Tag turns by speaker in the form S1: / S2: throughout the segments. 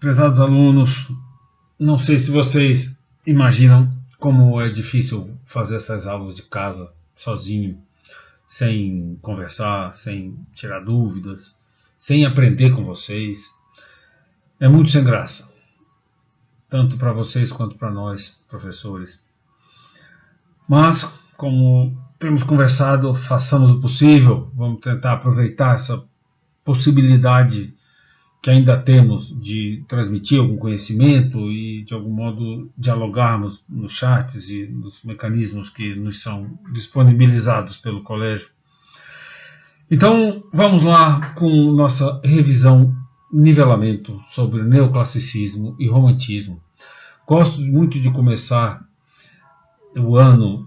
S1: Prezados alunos, não sei se vocês imaginam como é difícil fazer essas aulas de casa sozinho, sem conversar, sem tirar dúvidas, sem aprender com vocês. É muito sem graça, tanto para vocês quanto para nós, professores. Mas, como temos conversado, façamos o possível, vamos tentar aproveitar essa possibilidade que ainda temos de transmitir algum conhecimento e, de algum modo, dialogarmos nos chats e nos mecanismos que nos são disponibilizados pelo colégio. Então, vamos lá com nossa revisão, nivelamento sobre neoclassicismo e romantismo. Gosto muito de começar o ano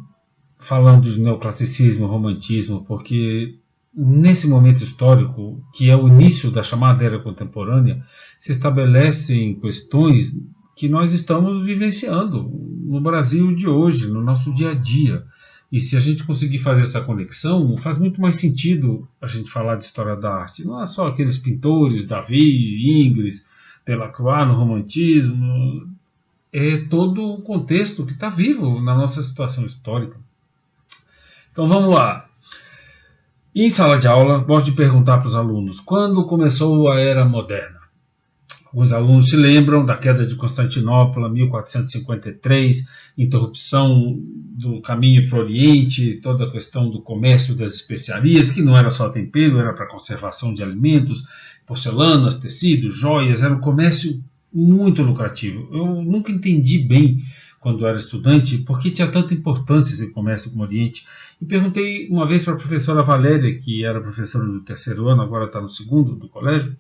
S1: falando de neoclassicismo e romantismo, porque nesse momento histórico, que é o início da chamada Era Contemporânea, se estabelecem questões que nós estamos vivenciando no Brasil de hoje, no nosso dia a dia. E se a gente conseguir fazer essa conexão, faz muito mais sentido a gente falar de história da arte. Não é só aqueles pintores, Davi, Ingres, Delacroix no romantismo. É todo o contexto que está vivo na nossa situação histórica. Então vamos lá. Em sala de aula, gosto de perguntar para os alunos quando começou a Era Moderna. Alguns alunos se lembram da queda de Constantinopla, 1453, interrupção do caminho para o Oriente, toda a questão do comércio das especiarias, que não era só tempero, era para conservação de alimentos, porcelanas, tecidos, joias, era um comércio muito lucrativo. Eu nunca entendi bem, quando era estudante, por que tinha tanta importância esse comércio com o Oriente. E perguntei uma vez para a professora Valéria, que era professora do terceiro ano, agora está no segundo do colégio,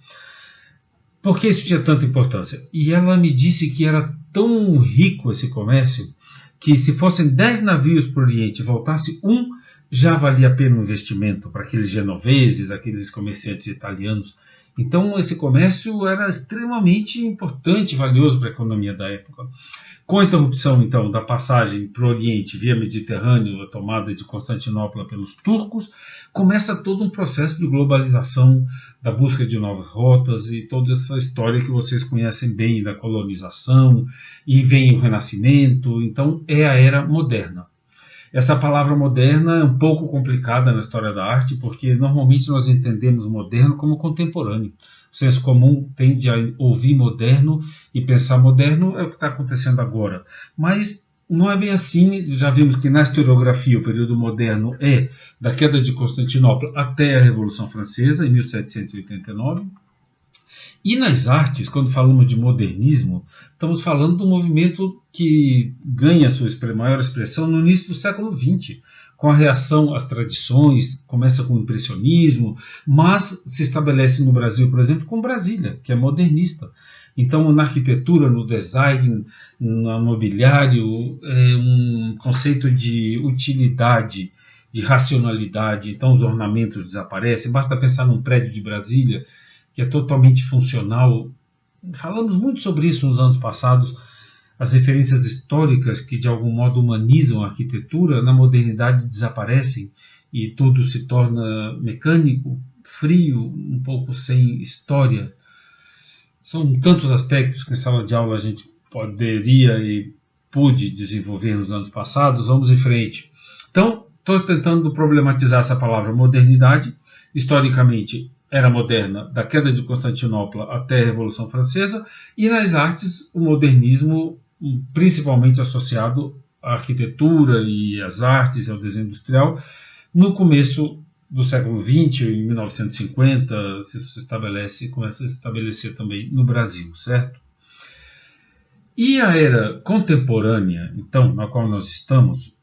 S1: por que isso tinha tanta importância? E ela me disse que era tão rico esse comércio, que se fossem 10 navios para o Oriente e voltasse um, já valia a pena o investimento para aqueles genoveses, aqueles comerciantes italianos. Então esse comércio era extremamente importante e valioso para a economia da época. Com a interrupção, então, da passagem para o Oriente via Mediterrâneo, a tomada de Constantinopla pelos turcos, começa todo um processo de globalização, da busca de novas rotas e toda essa história que vocês conhecem bem da colonização, e vem o Renascimento, então é a Era Moderna. Essa palavra moderna é um pouco complicada na história da arte, porque normalmente nós entendemos moderno como contemporâneo. O senso comum tende a ouvir moderno e pensar moderno é o que está acontecendo agora. Mas não é bem assim. Já vimos que na historiografia o período moderno é da queda de Constantinopla até a Revolução Francesa, em 1789. E nas artes, quando falamos de modernismo, estamos falando de um movimento que ganha sua maior expressão no início do século XX, com a reação às tradições, começa com o impressionismo, mas se estabelece no Brasil, por exemplo, com Brasília, que é modernista. Então, na arquitetura, no design, no mobiliário, é um conceito de utilidade, de racionalidade. Então, os ornamentos desaparecem. Basta pensar num prédio de Brasília, que é totalmente funcional. Falamos muito sobre isso nos anos passados. As referências históricas que de algum modo humanizam a arquitetura na modernidade desaparecem e tudo se torna mecânico, frio, um pouco sem história. São tantos aspectos que em sala de aula a gente poderia e pôde desenvolver nos anos passados. Vamos em frente. Então, estou tentando problematizar essa palavra modernidade. Historicamente, Era Moderna, da queda de Constantinopla até a Revolução Francesa, e nas artes, o modernismo, principalmente associado à arquitetura e às artes e ao desenho industrial, no começo do século XX, em 1950, se estabelece, começa a se estabelecer também no Brasil, certo? E a era contemporânea, então, na qual nós estamos,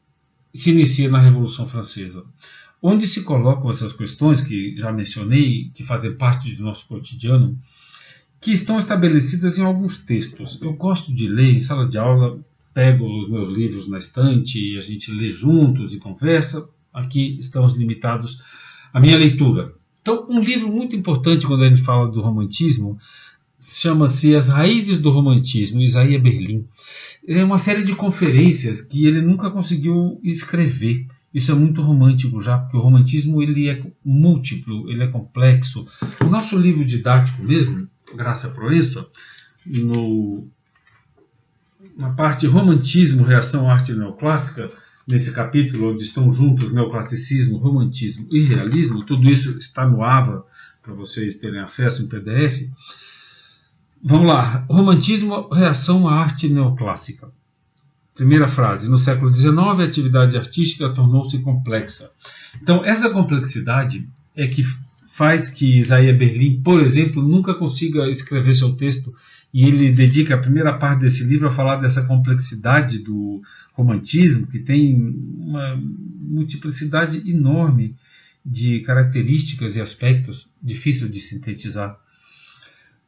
S1: se inicia na Revolução Francesa, onde se colocam essas questões que já mencionei, que fazem parte do nosso cotidiano, que estão estabelecidas em alguns textos. Eu gosto de ler em sala de aula, pego os meus livros na estante e a gente lê juntos e conversa. Aqui estamos limitados à minha leitura. Então, um livro muito importante quando a gente fala do romantismo chama-se As Raízes do Romantismo, Isaiah Berlin. É uma série de conferências que ele nunca conseguiu escrever. Isso é muito romântico já, porque o romantismo ele é múltiplo, ele é complexo. O nosso livro didático mesmo, Graça e Proença, na parte romantismo, reação à arte neoclássica, nesse capítulo onde estão juntos neoclassicismo, romantismo e realismo, tudo isso está no AVA para vocês terem acesso em PDF. Vamos lá, romantismo, reação à arte neoclássica. Primeira frase, no século XIX a atividade artística tornou-se complexa. Então essa complexidade é que faz que Isaiah Berlin, por exemplo, nunca consiga escrever seu texto, e ele dedica a primeira parte desse livro a falar dessa complexidade do romantismo, que tem uma multiplicidade enorme de características e aspectos, difícil de sintetizar.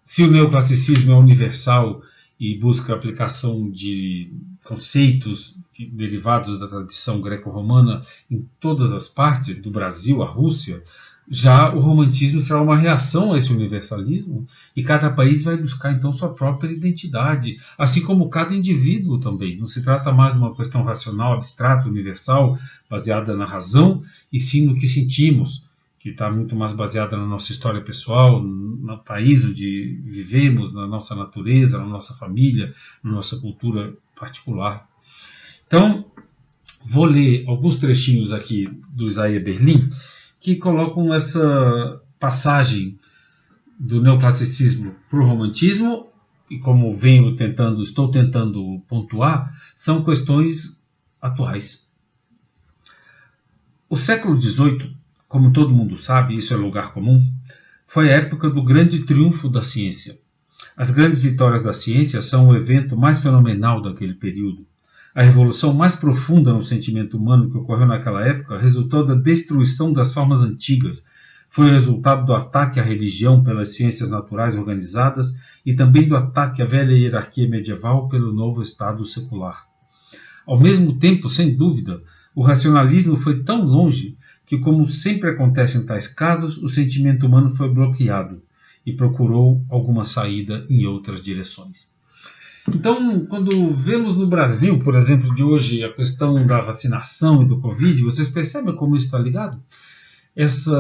S1: Se o neoclassicismo é universal e busca a aplicação de conceitos derivados da tradição greco-romana em todas as partes, do Brasil à Rússia, já o romantismo será uma reação a esse universalismo, e cada país vai buscar então sua própria identidade, assim como cada indivíduo também. Não se trata mais de uma questão racional, abstrata, universal, baseada na razão, e sim no que sentimos, que está muito mais baseada na nossa história pessoal, no país onde vivemos, na nossa natureza, na nossa família, na nossa cultura particular. Então, vou ler alguns trechinhos aqui do Isaiah Berlin, que colocam essa passagem do neoclassicismo para o romantismo, e como estou tentando pontuar, são questões atuais. O século XVIII, como todo mundo sabe, isso é lugar comum, foi a época do grande triunfo da ciência. As grandes vitórias da ciência são o evento mais fenomenal daquele período. A revolução mais profunda no sentimento humano que ocorreu naquela época resultou da destruição das formas antigas. Foi o resultado do ataque à religião pelas ciências naturais organizadas e também do ataque à velha hierarquia medieval pelo novo Estado secular. Ao mesmo tempo, sem dúvida, o racionalismo foi tão longe que, como sempre acontece em tais casos, o sentimento humano foi bloqueado e procurou alguma saída em outras direções. Então, quando vemos no Brasil, por exemplo, de hoje, a questão da vacinação e do Covid, vocês percebem como isso está ligado? Esse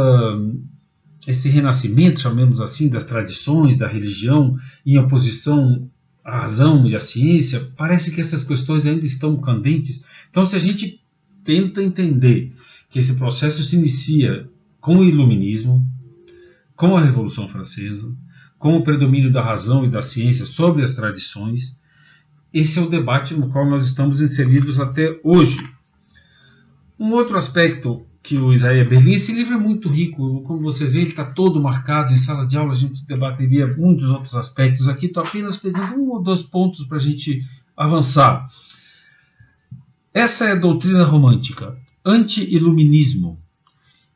S1: renascimento, chamemos assim, das tradições, da religião, em oposição à razão e à ciência, parece que essas questões ainda estão candentes. Então, se a gente tenta entender que esse processo se inicia com o Iluminismo, com a Revolução Francesa, com o predomínio da razão e da ciência sobre as tradições, esse é o debate no qual nós estamos inseridos até hoje. Um outro aspecto que o Isaiah Berlin, esse livro é muito rico, como vocês veem, ele está todo marcado, em sala de aula a gente debateria muitos outros aspectos. Aqui estou apenas pegando 1 ou 2 pontos para a gente avançar. Essa é a doutrina romântica, anti-iluminismo,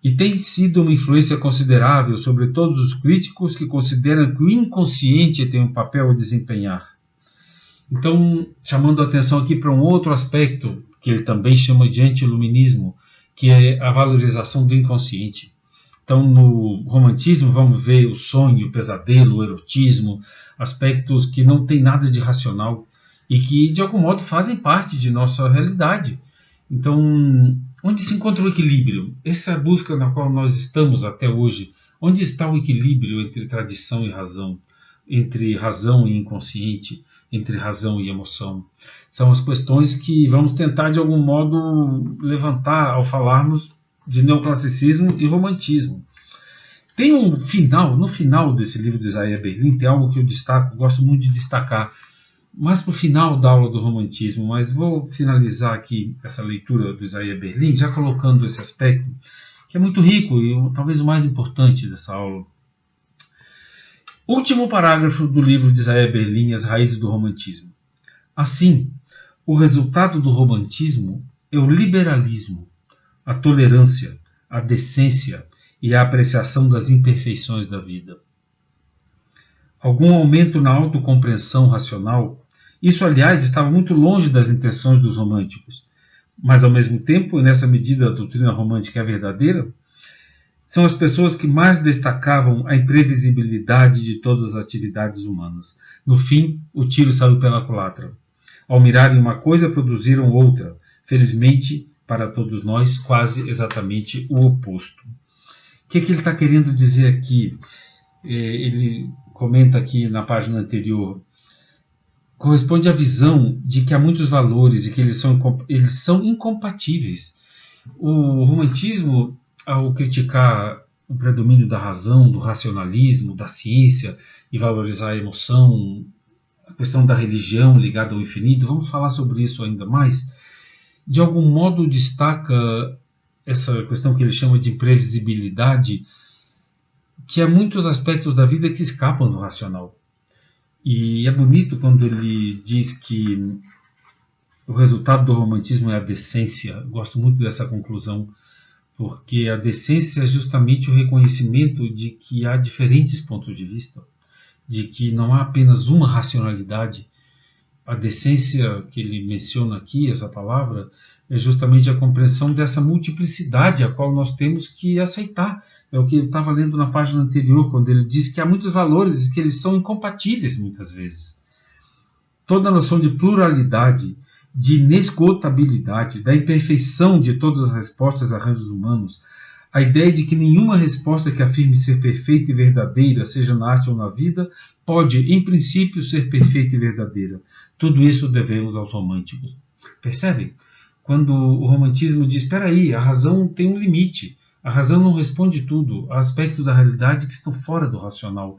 S1: e tem sido uma influência considerável sobre todos os críticos que consideram que o inconsciente tem um papel a desempenhar. Então, chamando a atenção aqui para um outro aspecto, que ele também chama de anti-iluminismo, que é a valorização do inconsciente. Então, no romantismo, vamos ver o sonho, o pesadelo, o erotismo, aspectos que não têm nada de racional e que, de algum modo, fazem parte de nossa realidade. Então, onde se encontra o equilíbrio? Essa é a busca na qual nós estamos até hoje. Onde está o equilíbrio entre tradição e razão? Entre razão e inconsciente? Entre razão e emoção? São as questões que vamos tentar, de algum modo, levantar ao falarmos de neoclassicismo e romantismo. Tem um final, no final desse livro de Isaiah Berlin, tem algo que eu destaco, gosto muito de destacar, mais para o final da aula do romantismo, mas vou finalizar aqui essa leitura do Isaiah Berlin, já colocando esse aspecto, que é muito rico e talvez o mais importante dessa aula. Último parágrafo do livro de Isaiah Berlin, As Raízes do Romantismo. Assim, o resultado do romantismo é o liberalismo, a tolerância, a decência e a apreciação das imperfeições da vida. Algum aumento na autocompreensão racional, isso, aliás, estava muito longe das intenções dos românticos, mas, ao mesmo tempo, e nessa medida a doutrina romântica é verdadeira, são as pessoas que mais destacavam a imprevisibilidade de todas as atividades humanas. No fim, o tiro saiu pela culatra. Ao mirarem uma coisa, produziram outra. Felizmente, para todos nós, quase exatamente o oposto. O que é que ele está querendo dizer aqui? Ele comenta aqui na página anterior. corresponde à visão de que há muitos valores e que eles são incompatíveis. O romantismo, ao criticar o predomínio da razão, do racionalismo, da ciência e valorizar a emoção, a questão da religião ligada ao infinito, vamos falar sobre isso ainda mais, de algum modo destaca essa questão que ele chama de imprevisibilidade, que há muitos aspectos da vida que escapam do racional. E é bonito quando ele diz que o resultado do romantismo é a decência. Eu gosto muito dessa conclusão, porque a decência é justamente o reconhecimento de que há diferentes pontos de vista, de que não há apenas uma racionalidade. A decência que ele menciona aqui, essa palavra, é justamente a compreensão dessa multiplicidade a qual nós temos que aceitar. É o que eu estava lendo na página anterior, quando ele diz que há muitos valores e que eles são incompatíveis muitas vezes. Toda a noção de pluralidade, de inesgotabilidade, da imperfeição de todas as respostas a arranjos humanos, a ideia de que nenhuma resposta que afirme ser perfeita e verdadeira, seja na arte ou na vida, pode, em princípio, ser perfeita e verdadeira. Tudo isso devemos aos românticos. Percebem? Quando o romantismo diz, espera aí, a razão tem um limite. A razão não responde tudo. Há aspectos da realidade que estão fora do racional,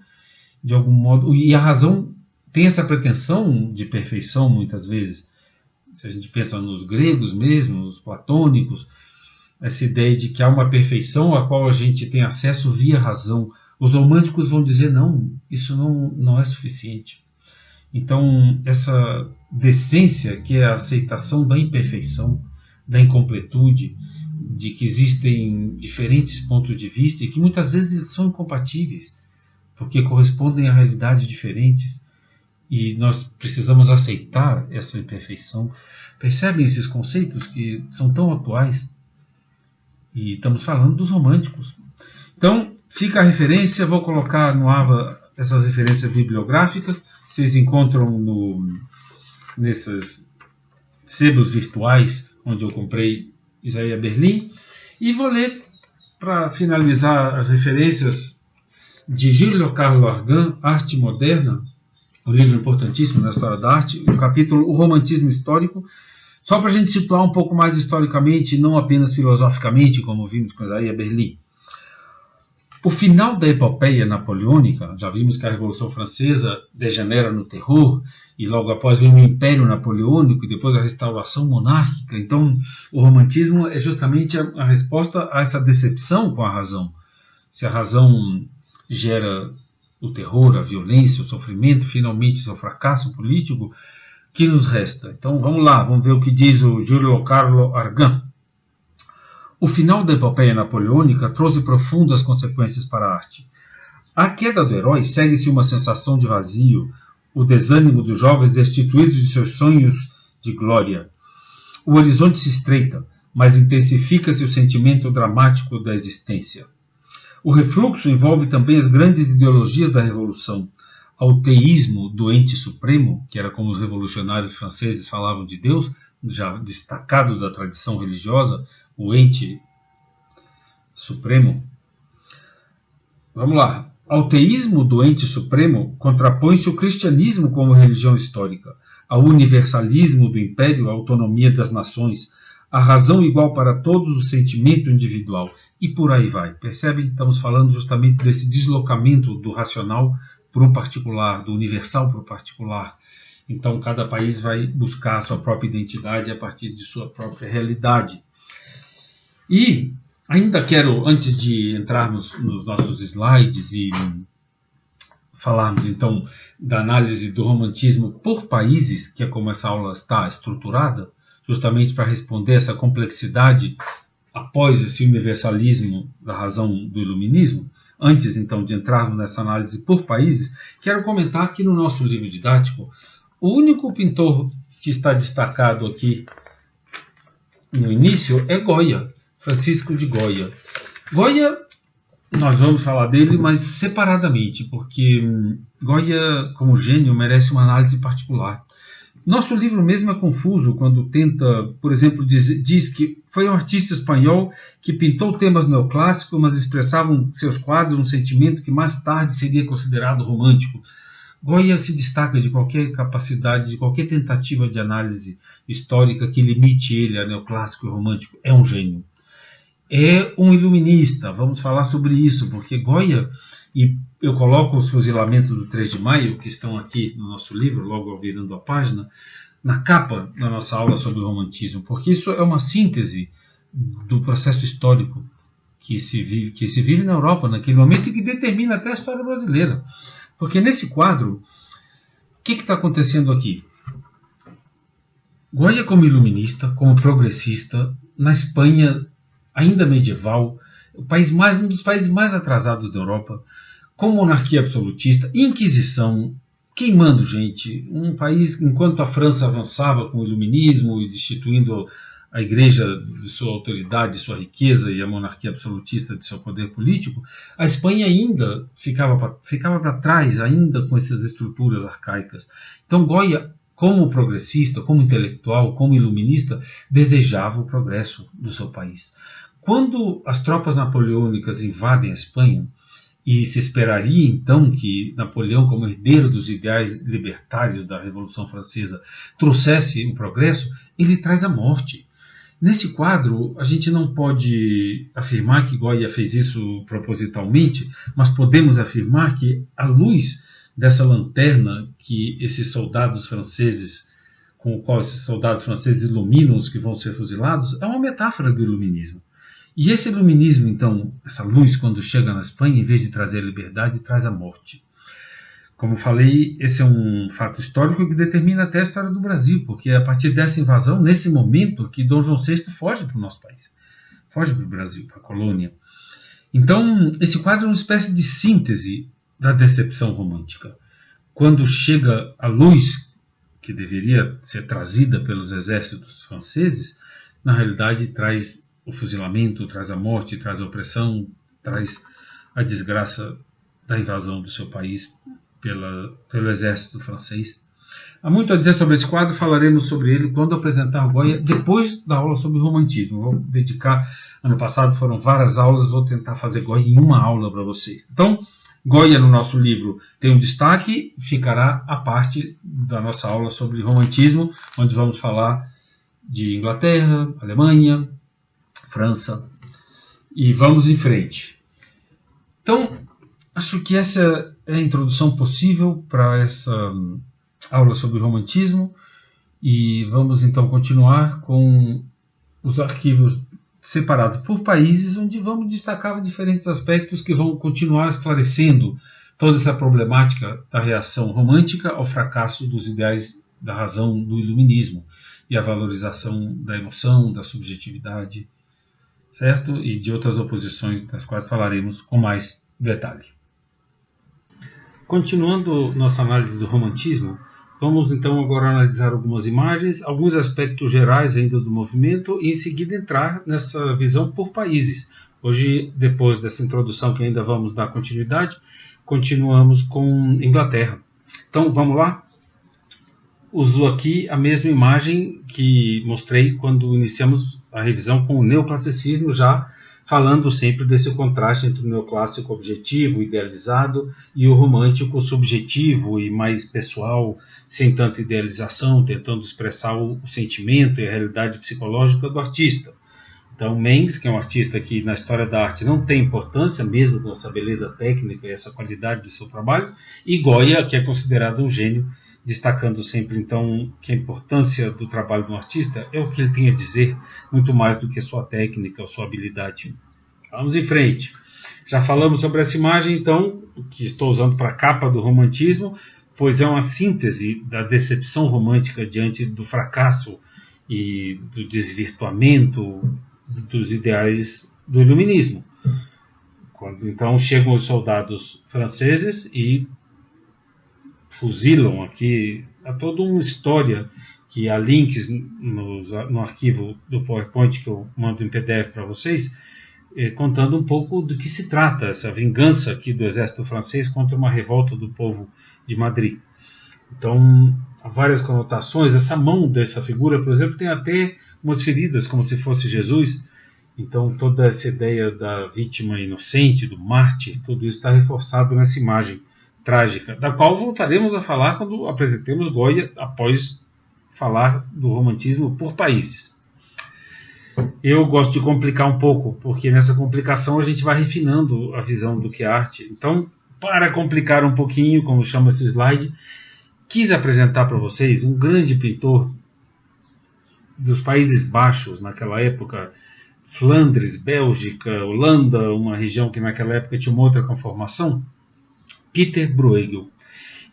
S1: de algum modo. E a razão tem essa pretensão de perfeição, muitas vezes. Se a gente pensa nos gregos mesmo, nos platônicos, essa ideia de que há uma perfeição a qual a gente tem acesso via razão. Os românticos vão dizer, não, isso não é suficiente. Então, essa decência, que é a aceitação da imperfeição, da incompletude, de que existem diferentes pontos de vista e que muitas vezes eles são incompatíveis, porque correspondem a realidades diferentes, e nós precisamos aceitar essa imperfeição. Percebem esses conceitos que são tão atuais? E estamos falando dos românticos. Então, fica a referência, vou colocar no AVA essas referências bibliográficas, vocês encontram nesses sebos virtuais, onde eu comprei Isaías Berlin, e vou ler, para finalizar, as referências de Júlio Carlos Argan, Arte Moderna, um livro importantíssimo na história da arte, o capítulo O Romantismo Histórico, só para a gente situar um pouco mais historicamente, não apenas filosoficamente, como vimos com Isaías Berlin. O final da epopeia napoleônica, já vimos que a Revolução Francesa degenera no terror, e logo após vem o Império Napoleônico e depois a restauração monárquica. Então, o romantismo é justamente a resposta a essa decepção com a razão. Se a razão gera o terror, a violência, o sofrimento, finalmente seu fracasso político, que nos resta? Então, vamos lá, vamos ver o que diz o Júlio Carlos Argan. O final da epopeia napoleônica trouxe profundas consequências para a arte. À queda do herói segue-se uma sensação de vazio, o desânimo dos jovens destituídos de seus sonhos de glória. O horizonte se estreita, mas intensifica-se o sentimento dramático da existência. O refluxo envolve também as grandes ideologias da Revolução. Ao teísmo do ente supremo, que era como os revolucionários franceses falavam de Deus, já destacado da tradição religiosa, o ente supremo. Vamos lá. Ao teísmo do ente supremo contrapõe-se o cristianismo como religião histórica, ao universalismo do império, a autonomia das nações, a razão igual para todos, o sentimento individual, e por aí vai. Percebem? Estamos falando justamente desse deslocamento do racional para o particular, do universal para o particular. Então, cada país vai buscar a sua própria identidade a partir de sua própria realidade. E ainda quero, antes de entrarmos nos nossos slides e falarmos então da análise do romantismo por países, que é como essa aula está estruturada, justamente para responder essa complexidade após esse universalismo da razão do iluminismo, antes então de entrarmos nessa análise por países, quero comentar que no nosso livro didático, o único pintor que está destacado aqui no início é Goya, Francisco de Goya. Goya, nós vamos falar dele, mas separadamente, porque Goya, como gênio, merece uma análise particular. Nosso livro mesmo é confuso quando tenta, por exemplo, diz que foi um artista espanhol que pintou temas neoclássicos, mas expressavam seus quadros um sentimento que mais tarde seria considerado romântico. Goya se destaca de qualquer capacidade, de qualquer tentativa de análise histórica que limite ele a neoclássico e romântico. É um gênio. É um iluminista, vamos falar sobre isso, porque Goya, e eu coloco os fuzilamentos do 3 de maio, que estão aqui no nosso livro, logo ao virando a página, na capa da nossa aula sobre o romantismo, porque isso é uma síntese do processo histórico que se vive na Europa naquele momento e que determina até a história brasileira. Porque nesse quadro, o que está acontecendo aqui? Goya como iluminista, como progressista, na Espanha ainda medieval, um dos países mais atrasados da Europa, com monarquia absolutista, Inquisição, queimando gente, um país, enquanto a França avançava com o iluminismo e destituindo a igreja de sua autoridade, de sua riqueza e a monarquia absolutista de seu poder político, a Espanha ainda ficava para trás, ainda com essas estruturas arcaicas. Então Goya, como progressista, como intelectual, como iluminista, desejava o progresso do seu país. Quando as tropas napoleônicas invadem a Espanha, e se esperaria então que Napoleão, como herdeiro dos ideais libertários da Revolução Francesa, trouxesse o progresso, ele traz a morte. Nesse quadro, a gente não pode afirmar que Goya fez isso propositalmente, mas podemos afirmar que a luz dessa lanterna que esses soldados franceses, com o qual esses soldados franceses iluminam os que vão ser fuzilados, é uma metáfora do iluminismo. E esse iluminismo, então, essa luz, quando chega na Espanha, em vez de trazer a liberdade, traz a morte. Como falei, esse é um fato histórico que determina até a história do Brasil, porque é a partir dessa invasão, nesse momento, que Dom João VI foge para o nosso país, foge para o Brasil, para a colônia. Então, esse quadro é uma espécie de síntese da decepção romântica. Quando chega a luz, que deveria ser trazida pelos exércitos franceses, na realidade traz o fuzilamento, traz a morte, traz a opressão, traz a desgraça da invasão do seu país pelo exército francês. Há muito a dizer sobre esse quadro, falaremos sobre ele quando apresentar Goya, depois da aula sobre romantismo. Vou dedicar, ano passado foram várias aulas, vou tentar fazer Goya em uma aula para vocês. Então, Goya no nosso livro tem um destaque, ficará a parte da nossa aula sobre romantismo, onde vamos falar de Inglaterra, Alemanha, França, e vamos em frente. Então, acho que essa é a introdução possível para essa aula sobre romantismo, e vamos então continuar com os arquivos separados por países, onde vamos destacar diferentes aspectos que vão continuar esclarecendo toda essa problemática da reação romântica ao fracasso dos ideais da razão do iluminismo e a valorização da emoção, da subjetividade, certo? E de outras oposições das quais falaremos com mais detalhe. Continuando nossa análise do romantismo, vamos então agora analisar algumas imagens, alguns aspectos gerais ainda do movimento e em seguida entrar nessa visão por países. Hoje, depois dessa introdução que ainda vamos dar continuidade, continuamos com Inglaterra. Então vamos lá? Uso aqui a mesma imagem que mostrei quando iniciamos a revisão com o neoclassicismo, já falando sempre desse contraste entre o neoclássico objetivo, idealizado, e o romântico subjetivo e mais pessoal, sem tanta idealização, tentando expressar o sentimento e a realidade psicológica do artista. Então, Mengs, que é um artista que na história da arte não tem importância, mesmo com essa beleza técnica e essa qualidade do seu trabalho, e Goya, que é considerado um gênio, destacando sempre então que a importância do trabalho de um artista é o que ele tem a dizer, muito mais do que sua técnica ou sua habilidade. Vamos em frente. Já falamos sobre essa imagem, então, que estou usando para a capa do romantismo, pois é uma síntese da decepção romântica diante do fracasso e do desvirtuamento dos ideais do iluminismo. Quando então chegam os soldados franceses e fuzilam aqui, há toda uma história que há links no arquivo do PowerPoint que eu mando em PDF para vocês, contando um pouco do que se trata essa vingança aqui do exército francês contra uma revolta do povo de Madrid. Então, há várias conotações. Essa mão dessa figura, por exemplo, tem até umas feridas, como se fosse Jesus. Então, toda essa ideia da vítima inocente, do mártir, tudo isso está reforçado nessa imagem trágica, da qual voltaremos a falar quando apresentemos Goya, após falar do romantismo por países. Eu gosto de complicar um pouco, porque nessa complicação a gente vai refinando a visão do que é arte. Então, para complicar um pouquinho, como chama esse slide, quis apresentar para vocês um grande pintor dos Países Baixos naquela época, Flandres, Bélgica, Holanda, uma região que naquela época tinha uma outra conformação, Pieter Bruegel.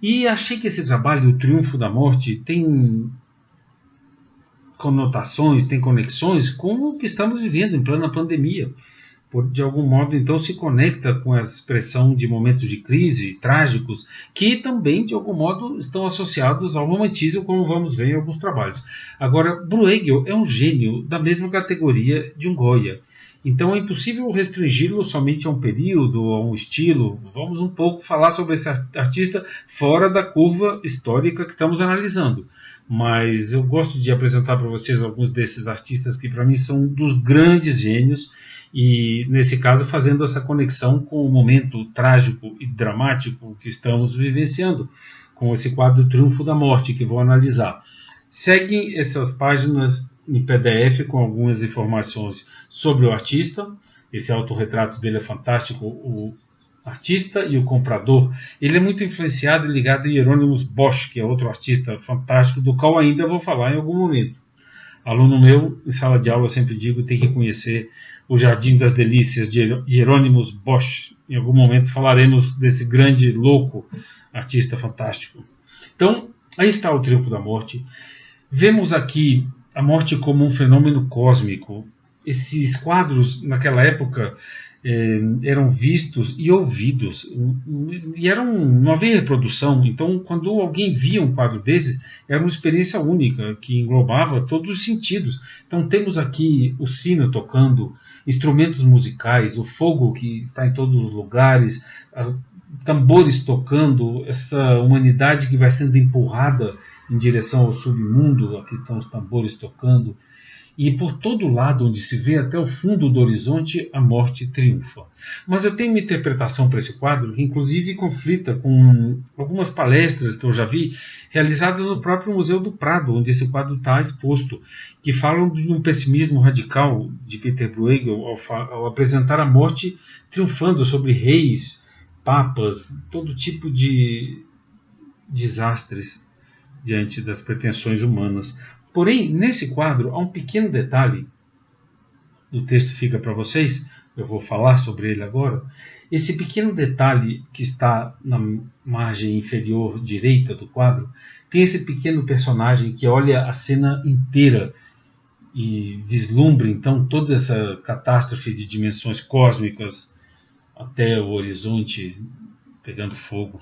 S1: E achei que esse trabalho, O Triunfo da Morte, tem conotações, tem conexões com o que estamos vivendo em plena pandemia. De algum modo, então, se conecta com a expressão de momentos de crise trágicos, que também, de algum modo, estão associados ao romantismo, como vamos ver em alguns trabalhos. Agora, Bruegel é um gênio da mesma categoria de um Goya. Então é impossível restringi-lo somente a um período, a um estilo. Vamos um pouco falar sobre esse artista fora da curva histórica que estamos analisando. Mas eu gosto de apresentar para vocês alguns desses artistas que para mim são dos grandes gênios, e nesse caso fazendo essa conexão com o momento trágico e dramático que estamos vivenciando, com esse quadro Triunfo da Morte, que vou analisar. Seguem essas páginas em PDF com algumas informações sobre o artista. Esse autorretrato dele é fantástico, o artista e o comprador. Ele é muito influenciado e ligado a Hieronymus Bosch, que é outro artista fantástico, do qual ainda vou falar em algum momento. Aluno meu, em sala de aula, eu sempre digo, tem que conhecer o Jardim das Delícias de Hieronymus Bosch. Em algum momento falaremos desse grande, louco artista fantástico. Então, aí está o Triunfo da Morte. Vemos aqui a morte como um fenômeno cósmico. Esses quadros, naquela época, eram vistos e ouvidos, e não havia reprodução. Então, quando alguém via um quadro desses, era uma experiência única, que englobava todos os sentidos. Então, temos aqui o sino tocando, instrumentos musicais, o fogo que está em todos os lugares, tambores tocando, essa humanidade que vai sendo empurrada em direção ao submundo. Aqui estão os tambores tocando. E por todo lado onde se vê, até o fundo do horizonte, a morte triunfa. Mas eu tenho uma interpretação para esse quadro que inclusive conflita com algumas palestras que eu já vi realizadas no próprio Museu do Prado, onde esse quadro está exposto, que falam de um pessimismo radical de Pieter Bruegel ao apresentar a morte triunfando sobre reis, papas, todo tipo de desastres diante das pretensões humanas. Porém, nesse quadro há um pequeno detalhe, o texto fica para vocês, eu vou falar sobre ele agora. Esse pequeno detalhe que está na margem inferior direita do quadro, tem esse pequeno personagem que olha a cena inteira e vislumbra então toda essa catástrofe de dimensões cósmicas até o horizonte pegando fogo.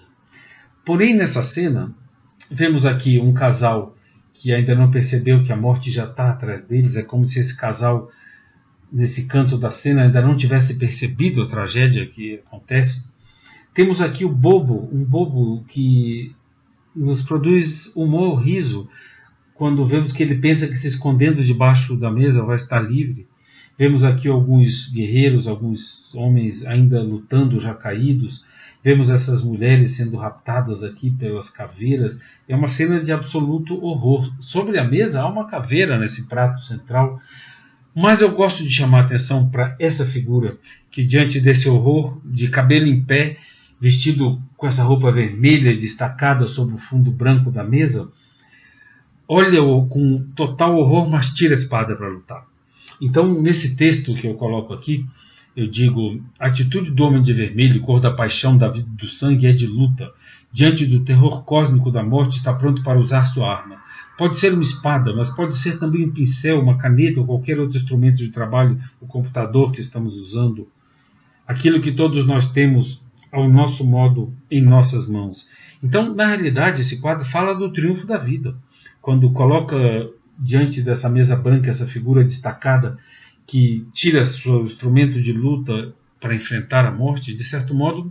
S1: Porém, nessa cena, vemos aqui um casal que ainda não percebeu que a morte já está atrás deles. É como se esse casal, nesse canto da cena, ainda não tivesse percebido a tragédia que acontece. Temos aqui o bobo, um bobo que nos produz humor, riso, quando vemos que ele pensa que se escondendo debaixo da mesa vai estar livre. Vemos aqui alguns guerreiros, alguns homens ainda lutando, já caídos. Vemos essas mulheres sendo raptadas aqui pelas caveiras. É uma cena de absoluto horror. Sobre a mesa há uma caveira nesse prato central. Mas eu gosto de chamar a atenção para essa figura que, diante desse horror, de cabelo em pé, vestido com essa roupa vermelha destacada sobre o fundo branco da mesa, olha-o com total horror, mas tira a espada para lutar. Então, nesse texto que eu coloco aqui, eu digo: a atitude do homem de vermelho, cor da paixão, da vida, do sangue, é de luta. Diante do terror cósmico da morte, está pronto para usar sua arma. Pode ser uma espada, mas pode ser também um pincel, uma caneta ou qualquer outro instrumento de trabalho, o computador que estamos usando. Aquilo que todos nós temos ao nosso modo em nossas mãos. Então, na realidade, esse quadro fala do triunfo da vida. Quando coloca diante dessa mesa branca essa figura destacada que tira seu instrumento de luta para enfrentar a morte, de certo modo,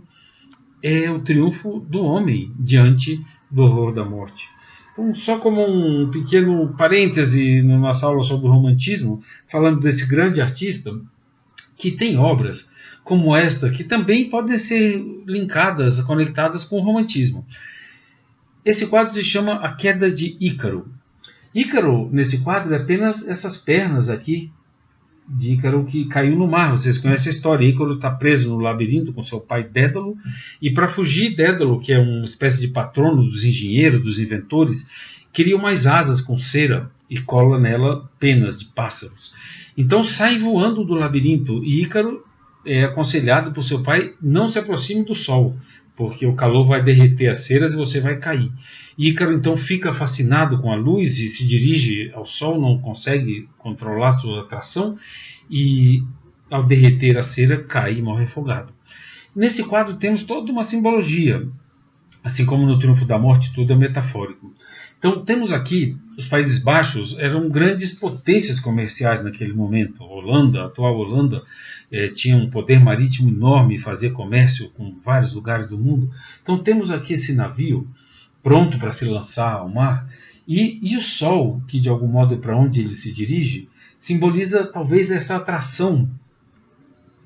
S1: é o triunfo do homem diante do horror da morte. Então, só como um pequeno parêntese na nossa aula sobre o romantismo, falando desse grande artista, que tem obras como esta, que também podem ser linkadas, conectadas com o romantismo. Esse quadro se chama A Queda de Ícaro. Ícaro, nesse quadro, é apenas essas pernas aqui de Ícaro que caiu no mar. Vocês conhecem a história. Ícaro está preso no labirinto com seu pai Dédalo, e para fugir, Dédalo, que é uma espécie de patrono dos engenheiros, dos inventores, cria umas asas com cera e cola nela penas de pássaros. Então sai voando do labirinto, e Ícaro é aconselhado por seu pai: não se aproxime do sol, porque o calor vai derreter as ceras e você vai cair. Ícaro então fica fascinado com a luz e se dirige ao sol, não consegue controlar sua atração, e ao derreter a cera cai e morre afogado. Nesse quadro temos toda uma simbologia, assim como no Triunfo da Morte tudo é metafórico. Então temos aqui, os Países Baixos eram grandes potências comerciais naquele momento. A Holanda, a atual Holanda, tinha um poder marítimo enorme, fazia comércio com vários lugares do mundo. Então temos aqui esse navio pronto para se lançar ao mar, e o sol, que de algum modo é para onde ele se dirige, simboliza talvez essa atração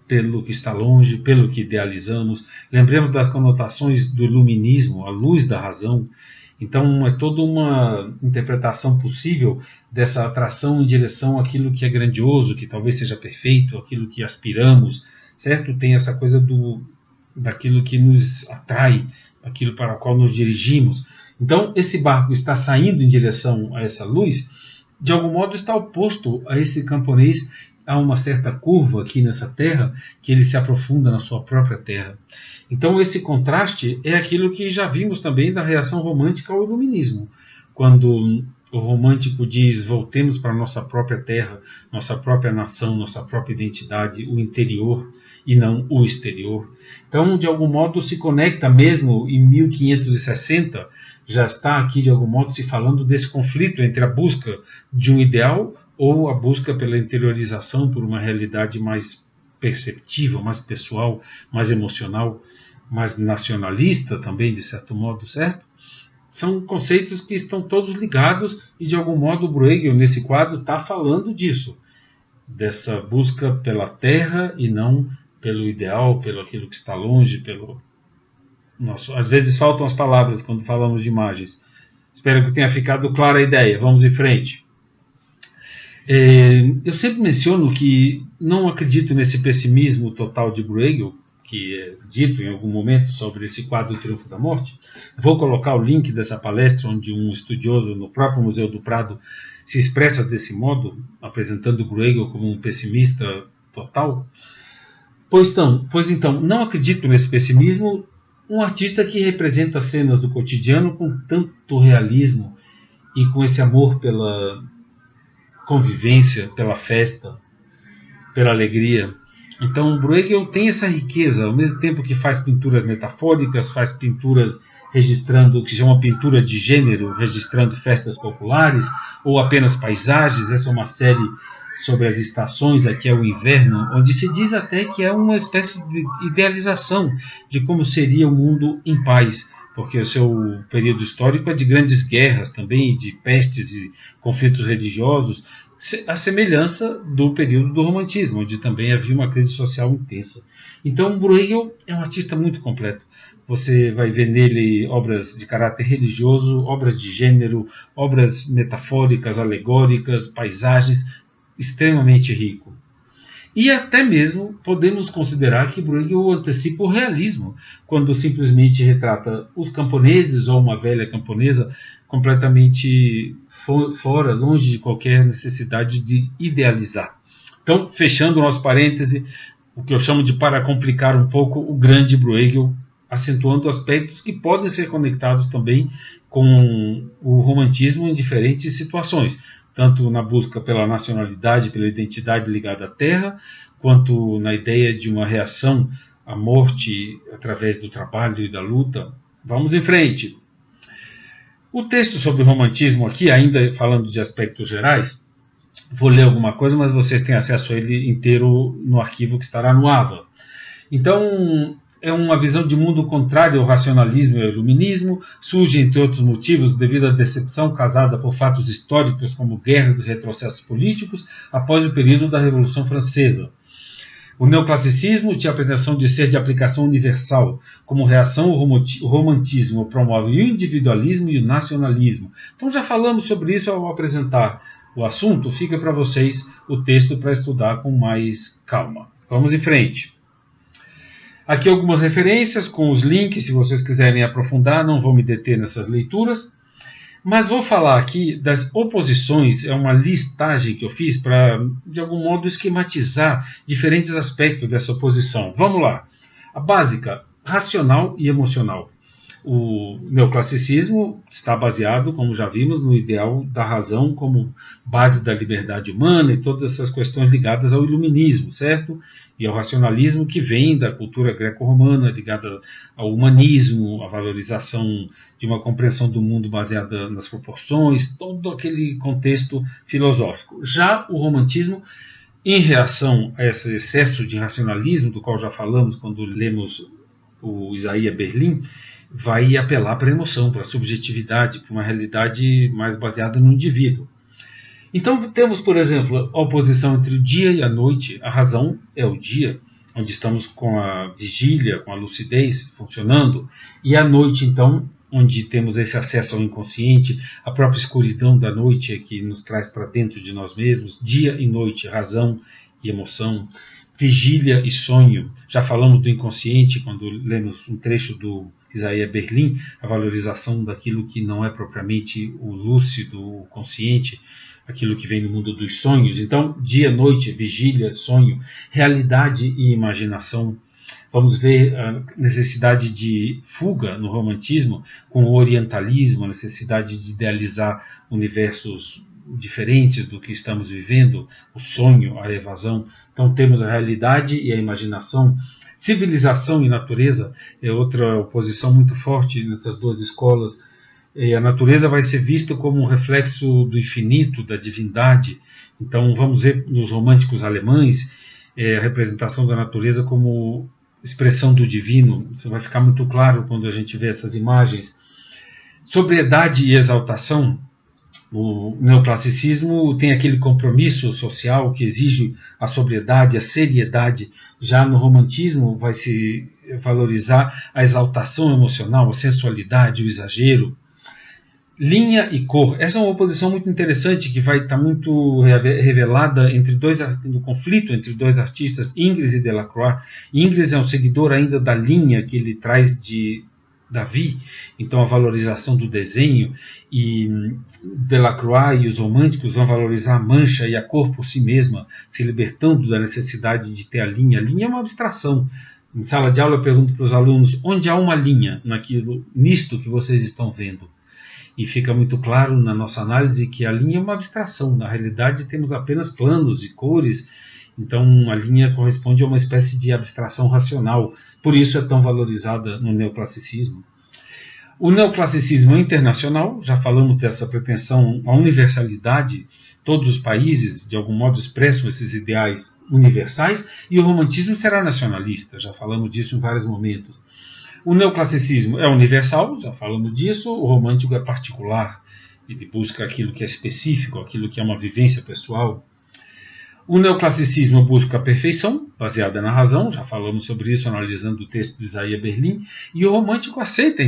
S1: pelo que está longe, pelo que idealizamos. Lembremos das conotações do iluminismo, a luz da razão. Então é toda uma interpretação possível dessa atração em direção àquilo que é grandioso, que talvez seja perfeito, aquilo que aspiramos, certo? Tem essa coisa daquilo que nos atrai, aquilo para o qual nos dirigimos. Então esse barco está saindo em direção a essa luz, de algum modo está oposto a esse camponês. Há uma certa curva aqui nessa terra, que ele se aprofunda na sua própria terra. Então esse contraste é aquilo que já vimos também da reação romântica ao iluminismo. Quando o romântico diz: voltemos para a nossa própria terra, nossa própria nação, nossa própria identidade, o interior e não o exterior. Então, de algum modo, se conecta mesmo em 1560, já está aqui de algum modo se falando desse conflito entre a busca de um ideal ou a busca pela interiorização, por uma realidade mais perceptível, mais pessoal, mais emocional, mais nacionalista também, de certo modo, certo? São conceitos que estão todos ligados, e de algum modo o Bruegel, nesse quadro, está falando disso, dessa busca pela terra e não pelo ideal, pelo aquilo que está longe, pelo nosso. Às vezes faltam as palavras quando falamos de imagens. Espero que tenha ficado clara a ideia. Vamos em frente. Eu sempre menciono que não acredito nesse pessimismo total de Bruegel, que é dito em algum momento sobre esse quadro do Triunfo da Morte. Vou colocar o link dessa palestra, onde um estudioso no próprio Museu do Prado se expressa desse modo, apresentando Bruegel como um pessimista total. Pois então, não acredito nesse pessimismo. Um artista que representa cenas do cotidiano com tanto realismo e com esse amor pela convivência, pela festa, pela alegria. Então Bruegel tem essa riqueza, ao mesmo tempo que faz pinturas metafóricas, faz pinturas registrando, que chama pintura de gênero, registrando festas populares, ou apenas paisagens. Essa é uma série sobre as estações, aqui é o inverno, onde se diz até que é uma espécie de idealização de como seria o mundo em paz, porque o seu período histórico é de grandes guerras também, de pestes e conflitos religiosos, a semelhança do período do romantismo, onde também havia uma crise social intensa. Então Bruegel é um artista muito completo. Você vai ver nele obras de caráter religioso, obras de gênero, obras metafóricas, alegóricas, paisagens, extremamente rico. E até mesmo podemos considerar que Bruegel antecipa o realismo, quando simplesmente retrata os camponeses ou uma velha camponesa completamente fora, longe de qualquer necessidade de idealizar. Então, fechando o nosso parêntese, o que eu chamo de, para complicar um pouco, o grande Bruegel, acentuando aspectos que podem ser conectados também com o romantismo em diferentes situações, tanto na busca pela nacionalidade, pela identidade ligada à terra, quanto na ideia de uma reação à morte através do trabalho e da luta. Vamos em frente. O texto sobre o romantismo aqui, ainda falando de aspectos gerais, vou ler alguma coisa, mas vocês têm acesso a ele inteiro no arquivo que estará no AVA. Então, é uma visão de mundo contrária ao racionalismo e ao iluminismo, surge, entre outros motivos, devido à decepção causada por fatos históricos como guerras e retrocessos políticos após o período da Revolução Francesa. O neoclassicismo tinha a pretensão de ser de aplicação universal. Como reação, o romantismo promove o individualismo e o nacionalismo. Então já falamos sobre isso ao apresentar o assunto. Fica para vocês o texto para estudar com mais calma. Vamos em frente. Aqui algumas referências com os links, se vocês quiserem aprofundar, não vou me deter nessas leituras. Mas vou falar aqui das oposições, é uma listagem que eu fiz para, de algum modo, esquematizar diferentes aspectos dessa oposição. Vamos lá. A básica, racional e emocional. O neoclassicismo está baseado, como já vimos, no ideal da razão como base da liberdade humana e todas essas questões ligadas ao iluminismo, certo? E ao racionalismo que vem da cultura greco-romana, ligada ao humanismo, à valorização de uma compreensão do mundo baseada nas proporções, todo aquele contexto filosófico. Já o romantismo, em reação a esse excesso de racionalismo, do qual já falamos quando lemos o Isaiah Berlin, vai apelar para a emoção, para a subjetividade, para uma realidade mais baseada no indivíduo. Então temos, por exemplo, a oposição entre o dia e a noite. A razão é o dia, onde estamos com a vigília, com a lucidez funcionando, e a noite, então, onde temos esse acesso ao inconsciente, a própria escuridão da noite é que nos traz para dentro de nós mesmos. Dia e noite, razão e emoção, vigília e sonho. Já falamos do inconsciente quando lemos um trecho do Isaiah Berlin, a valorização daquilo que não é propriamente o lúcido, o consciente, aquilo que vem no mundo dos sonhos. Então, dia, noite, vigília, sonho, realidade e imaginação. Vamos ver a necessidade de fuga no romantismo com o orientalismo, a necessidade de idealizar universos diferentes do que estamos vivendo, o sonho, a evasão. Então temos a realidade e a imaginação. Civilização e natureza é outra oposição muito forte nessas duas escolas. A natureza vai ser vista como um reflexo do infinito, da divindade. Então vamos ver nos românticos alemães a representação da natureza como expressão do divino. Isso vai ficar muito claro quando a gente vê essas imagens. Sobriedade e exaltação. O neoclassicismo tem aquele compromisso social que exige a sobriedade, a seriedade. Já no romantismo vai se valorizar a exaltação emocional, a sensualidade, o exagero. Linha e cor. Essa é uma oposição muito interessante que vai estar muito revelada no conflito entre dois artistas, Ingres e Delacroix. Ingres é um seguidor ainda da linha que ele traz de Davi, então a valorização do desenho, e Delacroix e os românticos vão valorizar a mancha e a cor por si mesma, se libertando da necessidade de ter a linha. A linha é uma abstração. Em sala de aula eu pergunto para os alunos onde há uma linha nisto que vocês estão vendo. E fica muito claro na nossa análise que a linha é uma abstração. Na realidade temos apenas planos e cores. Então a linha corresponde a uma espécie de abstração racional. Por isso é tão valorizada no neoclassicismo. O neoclassicismo é internacional. Já falamos dessa pretensão à universalidade. Todos os países, de algum modo, expressam esses ideais universais. E o romantismo será nacionalista. Já falamos disso em vários momentos. O neoclassicismo é universal, já falamos disso. O romântico é particular. Ele busca aquilo que é específico, aquilo que é uma vivência pessoal. O neoclassicismo busca a perfeição, baseada na razão, já falamos sobre isso analisando o texto de Isaiah Berlin, e o romântico aceita a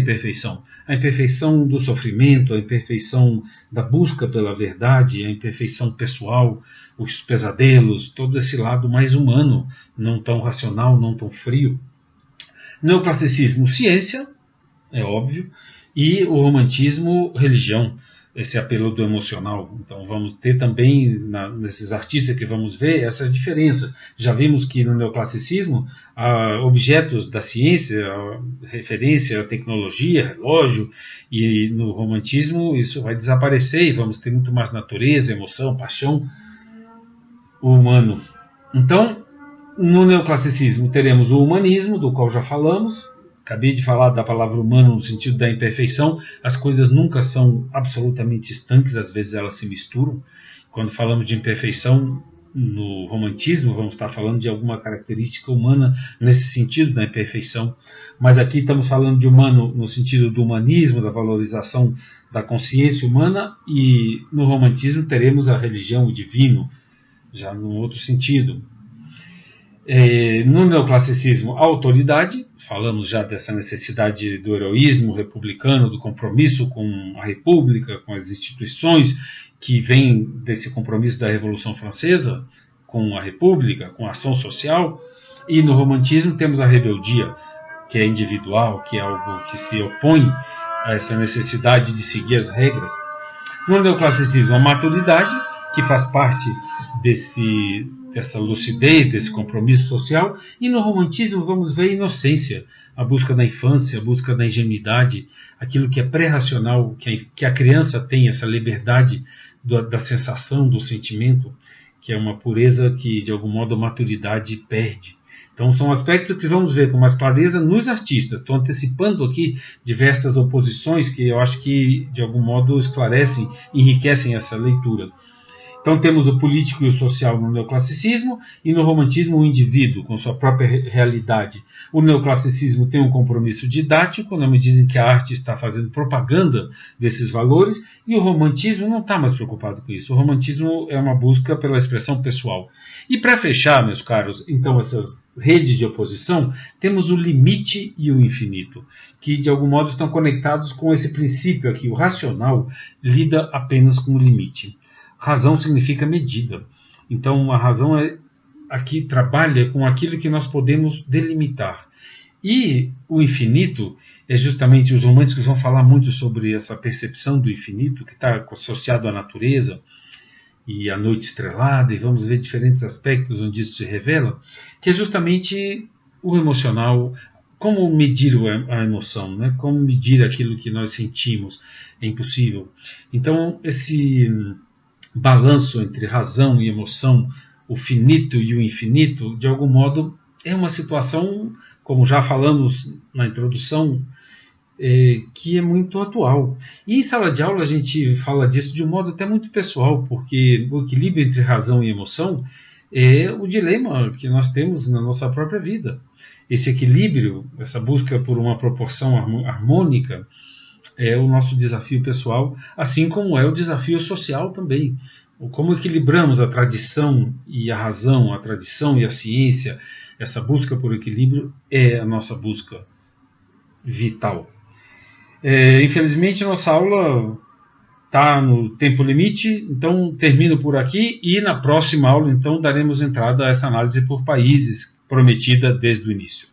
S1: imperfeição do sofrimento, a imperfeição da busca pela verdade, a imperfeição pessoal, os pesadelos, todo esse lado mais humano, não tão racional, não tão frio. Neoclassicismo, ciência, é óbvio, e o romantismo, religião, esse apelo do emocional. Então vamos ter também, nesses artistas que vamos ver, essas diferenças. Já vimos que no neoclassicismo, há objetos da ciência, referência à tecnologia, relógio, e no romantismo isso vai desaparecer e vamos ter muito mais natureza, emoção, paixão, o humano. Então, no neoclassicismo teremos o humanismo, do qual já falamos. Acabei de falar da palavra humano no sentido da imperfeição. As coisas nunca são absolutamente estanques, às vezes elas se misturam. Quando falamos de imperfeição no romantismo, vamos estar falando de alguma característica humana nesse sentido da imperfeição. Mas aqui estamos falando de humano no sentido do humanismo, da valorização da consciência humana, e no romantismo teremos a religião, o divino, já num outro sentido. No neoclassicismo, a autoridade, falamos já dessa necessidade do heroísmo republicano, do compromisso com a república, com as instituições, que vem desse compromisso da Revolução Francesa, com a república, com a ação social. E no romantismo temos a rebeldia, que é individual, que é algo que se opõe a essa necessidade de seguir as regras. No neoclassicismo, a maturidade, que faz parte dessa lucidez, desse compromisso social. E no romantismo vamos ver a inocência, a busca da infância, a busca da ingenuidade, aquilo que é pré-racional, que a criança tem, essa liberdade da sensação, do sentimento, que é uma pureza que de algum modo a maturidade perde. Então são aspectos que vamos ver com mais clareza nos artistas. Estou antecipando aqui diversas oposições que eu acho que de algum modo esclarecem, enriquecem essa leitura. Então temos o político e o social no neoclassicismo, e no romantismo o indivíduo com sua própria realidade. O neoclassicismo tem um compromisso didático, na medida em que a arte está fazendo propaganda desses valores, e o romantismo não está mais preocupado com isso. O romantismo é uma busca pela expressão pessoal. E para fechar, meus caros, então essas redes de oposição, temos o limite e o infinito, que de algum modo estão conectados com esse princípio aqui. O racional lida apenas com o limite. Razão significa medida. Então a razão aqui trabalha com aquilo que nós podemos delimitar. E o infinito é justamente, os românticos vão falar muito sobre essa percepção do infinito, que está associado à natureza e à noite estrelada, e vamos ver diferentes aspectos onde isso se revela, que é justamente o emocional, como medir a emoção, né? Como medir aquilo que nós sentimos, é impossível. Então esse balanço entre razão e emoção, o finito e o infinito, de algum modo é uma situação, como já falamos na introdução, que é muito atual. E em sala de aula a gente fala disso de um modo até muito pessoal, porque o equilíbrio entre razão e emoção é o dilema que nós temos na nossa própria vida. Esse equilíbrio, essa busca por uma proporção harmônica, é o nosso desafio pessoal, assim como é o desafio social também. Como equilibramos a tradição e a razão, a tradição e a ciência, essa busca por equilíbrio é a nossa busca vital. Infelizmente, nossa aula está no tempo limite, então termino por aqui e na próxima aula então daremos entrada a essa análise por países prometida desde o início.